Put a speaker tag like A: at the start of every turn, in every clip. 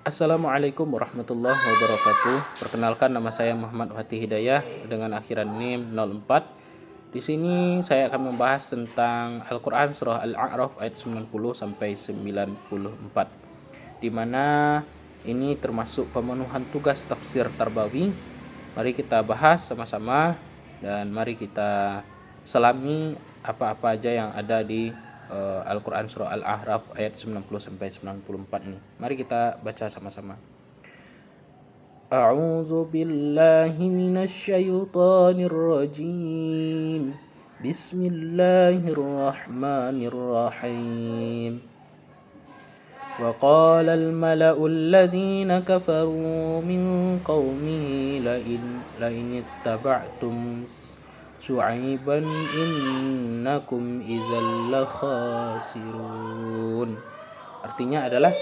A: Assalamualaikum warahmatullahi wabarakatuh. Perkenalkan, nama saya Muhammad Fatih Hidayah dengan akhiran NIM 04. Di sini saya akan membahas tentang Al-Qur'an surah Al-A'raf ayat 90 sampai 94. Di mana ini termasuk pemenuhan tugas tafsir tarbawi. Mari kita bahas sama-sama dan mari kita selami apa-apa aja yang ada di Al-Quran surah Al-A'raf ayat 90 sampai 94 ini. Mari kita baca sama-sama. A'udzu billahi minasy syaithanir rajim. Bismillahirrahmanirrahim. Wa qala al-mala'u alladhina kafaru min qaumihi la in ittaba'tum Syu'aiban innakum idzal lakhasirun. Artinya adalah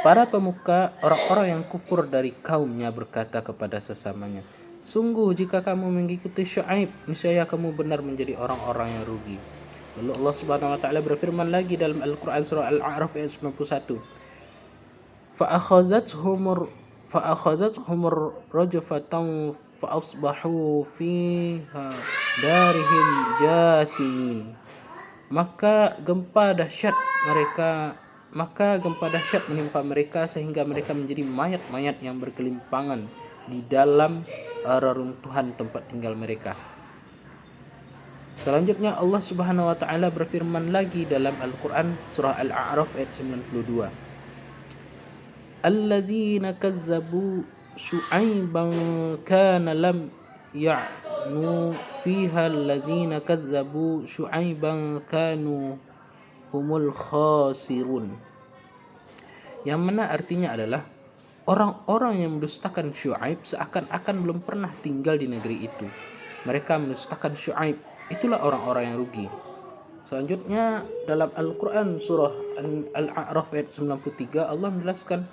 A: para pemuka orang-orang yang kufur dari kaumnya berkata kepada sesamanya, sungguh jika kamu mengikuti Syu'aib, niscaya kamu benar menjadi orang-orang yang rugi. Lalu Allah Subhanahu wa taala berfirman lagi dalam Al-Qur'an surah Al-A'raf ayat 91. Fa'akhadzathumur rajfatan fa'asbahu fiha darihim jasimin. Maka gempa dahsyat menimpa mereka sehingga mereka menjadi mayat-mayat yang berkelimpangan di dalam reruntuhan tempat tinggal mereka. Selanjutnya Allah Subhanahu wa taala berfirman lagi dalam Al-Qur'an surah Al-A'raf ayat 92. Alladzina kazzabu Syu'aiban kana lam ya'nu fiha alladzina kazzabu Syu'aiban kanu humul khasirun. Yang mana artinya adalah orang-orang yang mendustakan Syu'aib seakan-akan belum pernah tinggal di negeri itu. Mereka mendustakan Syu'aib, itulah orang-orang yang rugi. Selanjutnya dalam Al-Quran surah Al-A'raf ayat 93 Allah menjelaskan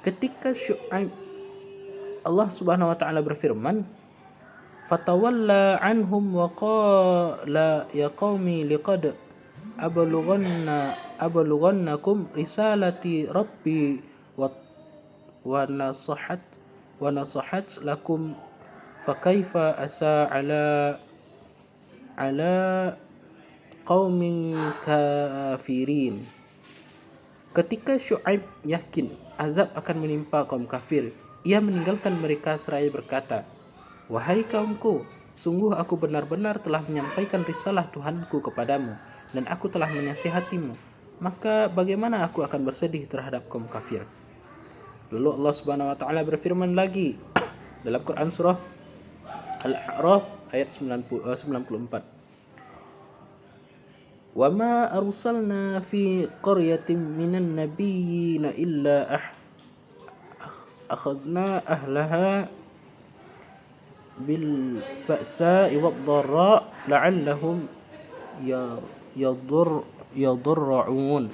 A: ketika Syu'aib, Allah Subhanahu wa taala berfirman, fatawalla anhum wa qala ya qaumi liqad ablughannakum risalati rabbi wa nasahat lakum fakaifa asa ala qaumin kafirin. Ketika Syu'aib yakin azab akan menimpa kaum kafir, ia meninggalkan mereka seraya berkata, wahai kaumku, sungguh aku benar-benar telah menyampaikan risalah Tuhanku kepadamu dan aku telah menasihatimu, maka bagaimana aku akan bersedih terhadap kaum kafir. Lalu Allah Subhanahu wa taala berfirman lagi dalam Quran surah Al-A'raf ayat 94. Wa ma arsalna fi qaryatin minan nabiyyin illa akhadna ahlaha bil ba'sa'i wad dharra la'allahum yadarra'un.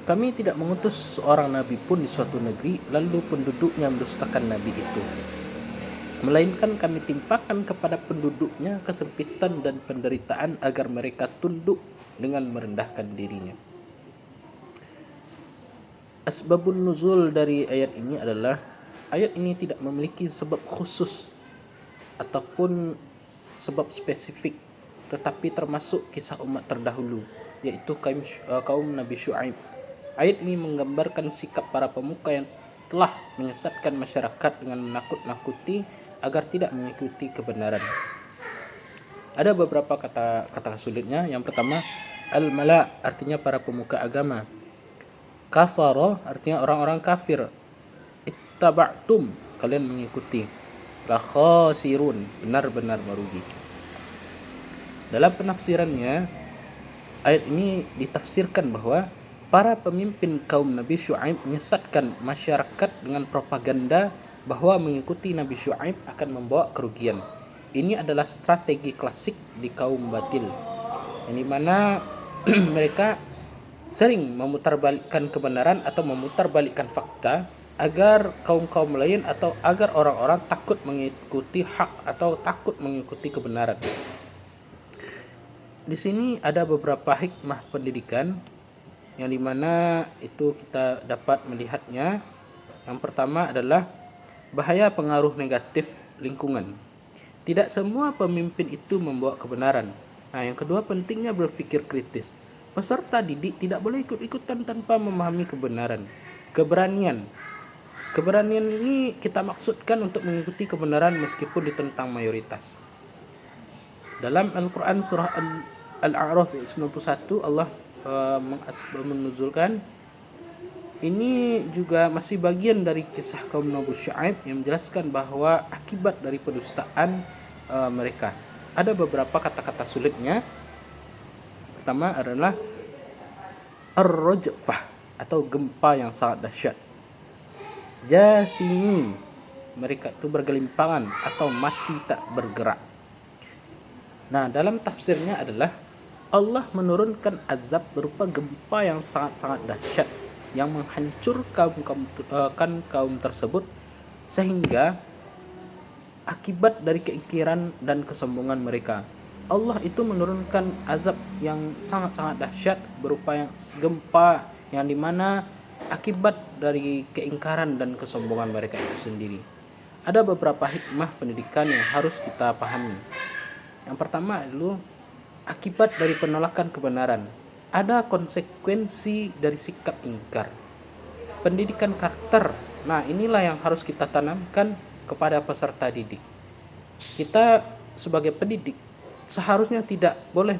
A: Kami tidak mengutus seorang nabi pun di suatu negeri lalu penduduknya mendustakan nabi itu, melainkan kami timpakan kepada penduduknya kesempitan dan penderitaan agar mereka tunduk dengan merendahkan dirinya. Asbabun nuzul dari ayat ini adalah ayat ini tidak memiliki sebab khusus ataupun sebab spesifik, tetapi termasuk kisah umat terdahulu, yaitu kaum Nabi Syu'aib. Ayat ini menggambarkan sikap para pemuka yang telah menyesatkan masyarakat dengan menakut-nakuti agar tidak mengikuti kebenaran. Ada beberapa kata sulitnya. Yang pertama, al-mala artinya para pemuka agama. Kafara artinya orang-orang kafir. Ittaba'tum, kalian mengikuti. La khasirun, benar-benar merugi. Dalam penafsirannya, ayat ini ditafsirkan bahwa para pemimpin kaum Nabi Syu'aib menyesatkan masyarakat dengan propaganda bahwa mengikuti Nabi Syu'aib akan membawa kerugian. Ini adalah strategi klasik di kaum batil, yang dimana mereka sering memutarbalikkan kebenaran atau memutarbalikkan fakta agar kaum-kaum lain atau agar orang-orang takut mengikuti hak atau takut mengikuti kebenaran. Di sini ada beberapa hikmah pendidikan yang dimana itu kita dapat melihatnya. Yang pertama adalah bahaya pengaruh negatif lingkungan. Tidak semua pemimpin itu membawa kebenaran. Nah, yang kedua pentingnya berpikir kritis. Peserta didik tidak boleh ikut-ikutan tanpa memahami kebenaran. Keberanian. Keberanian ini kita maksudkan untuk mengikuti kebenaran meskipun ditentang mayoritas. Dalam Al-Quran surah Al-A'raf 91 Allah menuzulkan ini juga masih bagian dari kisah kaum Nabi Syuaib yang menjelaskan bahwa akibat dari pendustaan mereka. Ada beberapa kata-kata sulitnya. Pertama adalah ar-rajfah atau gempa yang sangat dahsyat. Jathimin, mereka itu bergelimpangan atau mati tak bergerak. Nah, dalam tafsirnya adalah Allah menurunkan azab berupa gempa yang sangat-sangat dahsyat yang menghancurkan kaum tersebut sehingga akibat dari keingkiran dan kesombongan mereka. Allah itu menurunkan azab yang sangat-sangat dahsyat berupa yang gempa yang dimana akibat dari keingkaran dan kesombongan mereka itu sendiri. Ada beberapa hikmah pendidikan yang harus kita pahami. Yang pertama adalah akibat dari penolakan kebenaran. Ada konsekuensi dari sikap ingkar. Pendidikan karakter. Nah, inilah yang harus kita tanamkan kepada peserta didik. Kita sebagai pendidik seharusnya tidak boleh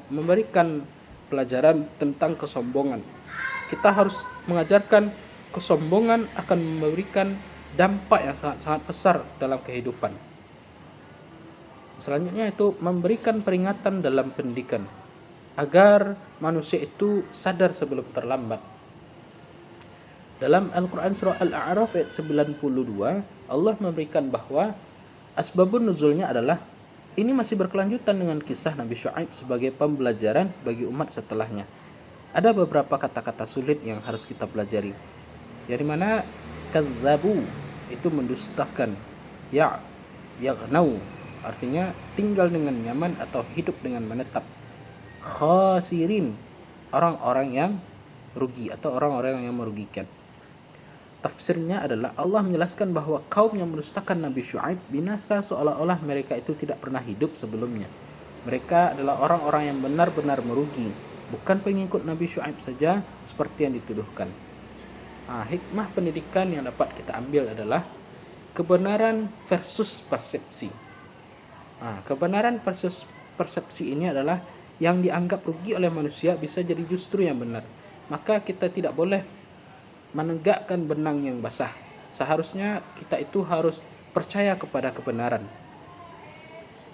A: memberikan pelajaran tentang kesombongan. Kita harus mengajarkan kesombongan akan memberikan dampak yang sangat-sangat besar dalam kehidupan. Selanjutnya itu memberikan peringatan dalam pendidikan agar manusia itu sadar sebelum terlambat. Dalam Al-Quran surah Al-A'raf ayat 92 Allah memberikan bahwa asbabun nuzulnya adalah ini masih berkelanjutan dengan kisah Nabi Syuaib sebagai pembelajaran bagi umat setelahnya. Ada beberapa kata-kata sulit yang harus kita pelajari. Yang mana kadzabu itu mendustakan, yaghnau artinya tinggal dengan nyaman atau hidup dengan menetap. Khasirin, orang-orang yang rugi atau orang-orang yang merugikan. Tafsirnya adalah Allah menjelaskan bahwa kaum yang mendustakan Nabi Syuaib binasa seolah-olah mereka itu tidak pernah hidup sebelumnya. Mereka adalah orang-orang yang benar-benar merugi, bukan pengikut Nabi Syuaib saja seperti yang dituduhkan. Hikmah pendidikan yang dapat kita ambil adalah kebenaran versus persepsi. Kebenaran versus persepsi ini adalah yang dianggap rugi oleh manusia bisa jadi justru yang benar. Maka kita tidak boleh menegakkan benang yang basah. Seharusnya kita itu harus percaya kepada kebenaran.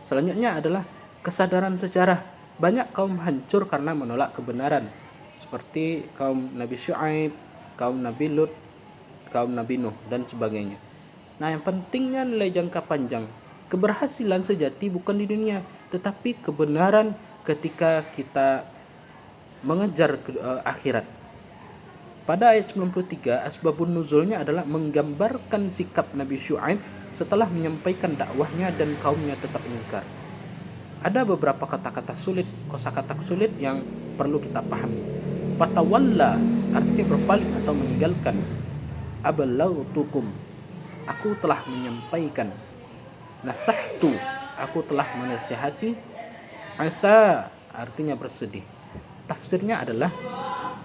A: Selanjutnya adalah kesadaran sejarah. Banyak kaum hancur karena menolak kebenaran, seperti kaum Nabi Syuaib, kaum Nabi Lut, kaum Nabi Nuh dan sebagainya. Nah, yang pentingnya nilai jangka panjang. Keberhasilan sejati bukan di dunia, tetapi kebenaran ketika kita mengejar akhirat. Pada ayat 93, asbabun nuzulnya adalah menggambarkan sikap Nabi Syuaib setelah menyampaikan dakwahnya dan kaumnya tetap ingkar. Ada beberapa kata-kata sulit, kosakata sulit yang perlu kita pahami. Fatawalla artinya berpaling atau meninggalkan. Abalagtukum, aku telah menyampaikan. Nasahtu, aku telah menasihati. Asa artinya bersedih. Tafsirnya adalah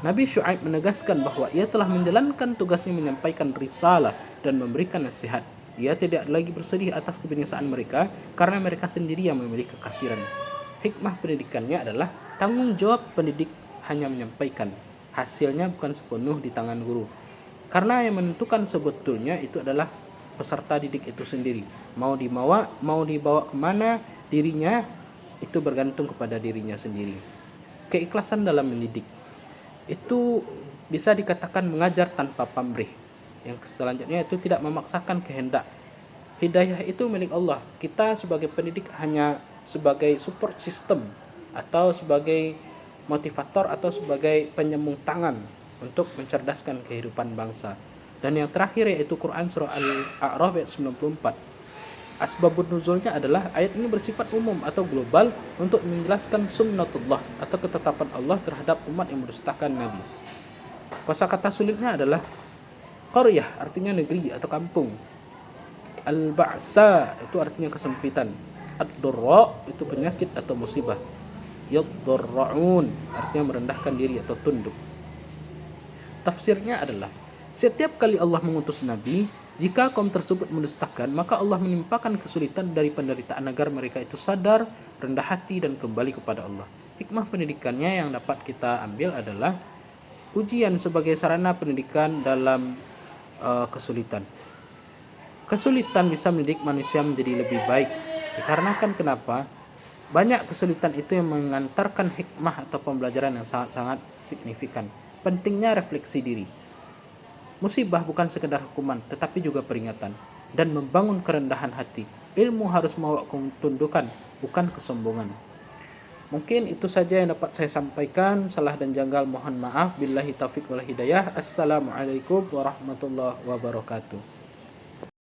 A: Nabi Syuaib menegaskan bahwa ia telah menjalankan tugasnya menyampaikan risalah dan memberikan nasihat. Ia tidak lagi bersedih atas kebinasaan mereka karena mereka sendiri yang memilih kekafiran. Hikmah pendidikannya adalah tanggung jawab pendidik hanya menyampaikan. Hasilnya bukan sepenuh di tangan guru. Karena yang menentukan sebetulnya itu adalah peserta didik itu sendiri. Mau dibawa kemana dirinya itu bergantung kepada dirinya sendiri. Keikhlasan dalam mendidik itu bisa dikatakan mengajar tanpa pamrih. Yang selanjutnya itu tidak memaksakan kehendak. Hidayah itu milik Allah. Kita sebagai pendidik hanya sebagai support system atau sebagai motivator atau sebagai penyambung tangan untuk mencerdaskan kehidupan bangsa. Dan yang terakhir yaitu Quran surah Al-A'raf ayat 94. Asbabun nuzulnya adalah ayat ini bersifat umum atau global untuk menjelaskan sunnatullah atau ketetapan Allah terhadap umat yang mendustakan Nabi. Kosakata sulitnya adalah qaryah, artinya negeri atau kampung. Al-ba'sa itu artinya kesempitan. Ad-durra itu penyakit atau musibah. Yad-durra'un artinya merendahkan diri atau tunduk. Tafsirnya adalah setiap kali Allah mengutus Nabi, jika kaum tersebut mendustakan, maka Allah menimpakan kesulitan dari penderitaan agar mereka itu sadar, rendah hati, dan kembali kepada Allah. Hikmah pendidikannya yang dapat kita ambil adalah ujian sebagai sarana pendidikan dalam kesulitan. Kesulitan bisa mendidik manusia menjadi lebih baik. Dikarenakan kenapa? Banyak kesulitan itu yang mengantarkan hikmah atau pembelajaran yang sangat-sangat signifikan. Pentingnya refleksi diri. Musibah bukan sekedar hukuman, tetapi juga peringatan dan membangun kerendahan hati. Ilmu harus membawa ketundukan, bukan kesombongan. Mungkin itu saja yang dapat saya sampaikan. Salah dan janggal mohon maaf. Billahi taufiq wal hidayah. Assalamualaikum warahmatullahi wabarakatuh.